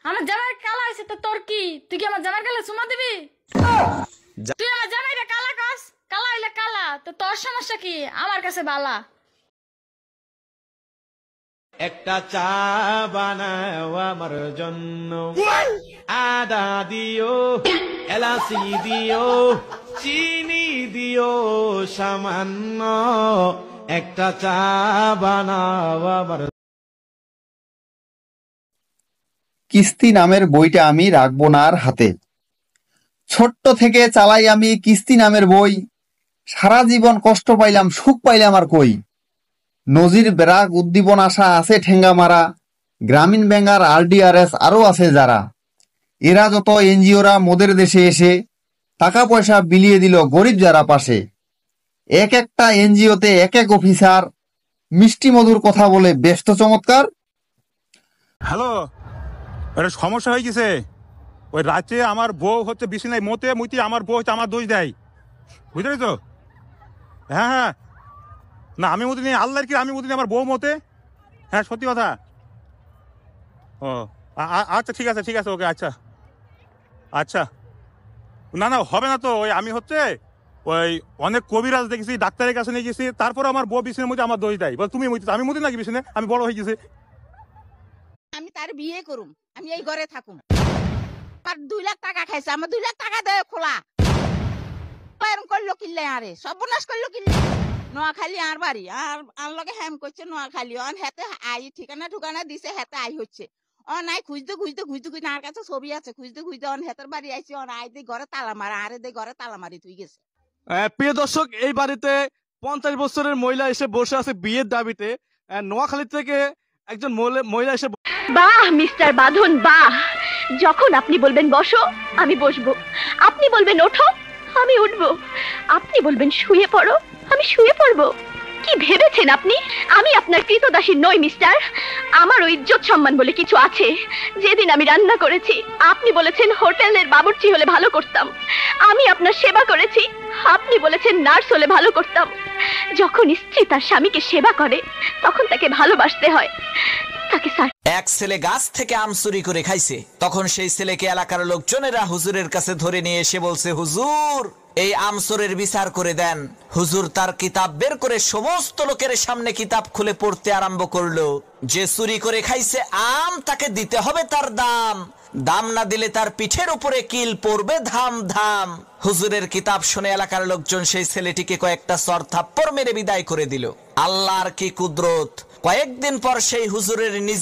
আমার জামাই কালা হয়েছে তো তোর কি? তুই কি আমার জামাই কালা চুমা দিবি? তুই আমার জামাইরে কালা কস, কালা হইলে কালা, তো তোর সমস্যা কি? আমার কাছে বালা। একটা চা বানাও আমার জন্য, আদা দিও, এলাচি দিও, চিনি দিও সামান্য, একটা চা বানাও আমার। কিস্তি নামের বইটা আমি রাখবো না আর হাতে। ছোট্ট থেকে চালাই আমি কিস্তি নামের বই, সারা জীবন কষ্ট পাইলাম সুখ পাইলাম আর কই। নজির ব্রাক উদ্দীপন আশা আছে ঠেঙ্গা মারা, গ্রামীণ ব্যাংকার RDRS আরো আছে যারা। এরা যত এনজিওরা মোদের দেশে এসে টাকা পয়সা বিলিয়ে দিল গরিব যারা পাশে। এক একটা এনজিওতে এক এক অফিসার, মিষ্টি মধুর কথা বলে ব্যস্ত চমৎকার। হ্যালো, একটা সমস্যা হয়ে গেছে। ওই রাতে আমার বউ হচ্ছে বিছানায় মতে মুইতে, আমার বউ হচ্ছে আমার দোষ দেয়, বুঝলি তো? হ্যাঁ হ্যাঁ, না আমি মতে নেই, আল্লাহর কি আমি মতে নেই, আমার বউ মতে। হ্যাঁ সত্যি কথা। ও আচ্ছা ঠিক আছে ঠিক আছে, ওকে আচ্ছা আচ্ছা। না না হবে না তো, ওই আমি হচ্ছে ওই অনেক কবিরাজ দেখেছি, ডাক্তারের কাছে নিয়ে গেছি, তারপরে আমার বউ বিছানার মধ্যে আমার দোষ দেয়, বল তুমি মতে, আমি মতে নাকি বিছানে, আমি বড় হয়ে গেছি। আমি তার বিয়ে করুম, আমি এই ঘরে থাকুম। আর 2 লাখ টাকা খাইছে, আমার 2 লাখ টাকা দেয় খোলা। এরকম করলো কিনলে, আরে সর্বনাশ করলো কিনলে। নোয়াখালী আর বাড়ি আর লগে হ্যাম করছে নোয়াখালী, অন হেতে আই ঠিকানা ঠুকানা দিছে, হেতে আই হচ্ছে। নাই খুঁজতে খুঁজতে খুঁজতে খুঁজতে আর কাছে ছবি আছে, খুঁজতে খুঁজতে অন হেতের বাড়ি আইছি, অন আই দিয়ে ঘরে তালা মারা, আরে দিয়ে ঘরে তালা মারি তুই গেছে। প্রিয় দর্শক, এই বাড়িতে 50 বছরের মহিলা এসে বসে আছে বিয়ের দাবিতে। নোয়াখালী থেকে একজন মহিলা এসে। বাহ মিস্টার বাঁধন বাহ, যখন আপনি বলবেন বসো আমি বসবো, আপনি বলবেন ওঠো আমি উঠবো, আপনি বলবেন শুয়ে পড়ো আমি শুয়ে পড়বো। কি ভেবেছেন আপনি আমি আপনার কৃতদাসী নই মিস্টার? আমারও ইজ্জত সম্মান বলে কিছু আছে। যেদিন আমি রান্না করেছি আপনি বলেছেন হোটেলের বাবুর্চি হলে ভালো করতাম, আমি আপনার সেবা করেছি, আপনি বলেছেন নার্স হলে ভালো করতাম। যখন স্ত্রী তার স্বামীকে সেবা করে তখন তাকে ভালোবাসতে হয়। এক ছেলে গাছ থেকে আম চুরি করে খাইছে, তখন সেই ছেলেকে এলাকার লোকজনেরা হুজুরের কাছে ধরে নিয়ে এসে বলছে, হুজুর এই আম চোরের বিচার করে দেন। হুজুর তার কিতাব বের করে সমস্ত লোকের সামনে কিতাব খুলে পড়তে আরম্ভ করলো। যে চুরি করে খাইছে আম তাকে দিতে হবে তার দাম, দাম না দিলে তার পিঠের উপরে কিল পড়বে ধাম ধাম। হুজুরের কিতাব শুনে এলাকার লোকজন সেই ছেলেটিকে কয়েকটা চর থাপ্পড় মেরে বিদায় করে দিল। আল্লাহর কি কুদরত, কয়েকদিন পর সেই হুজুরের নিজে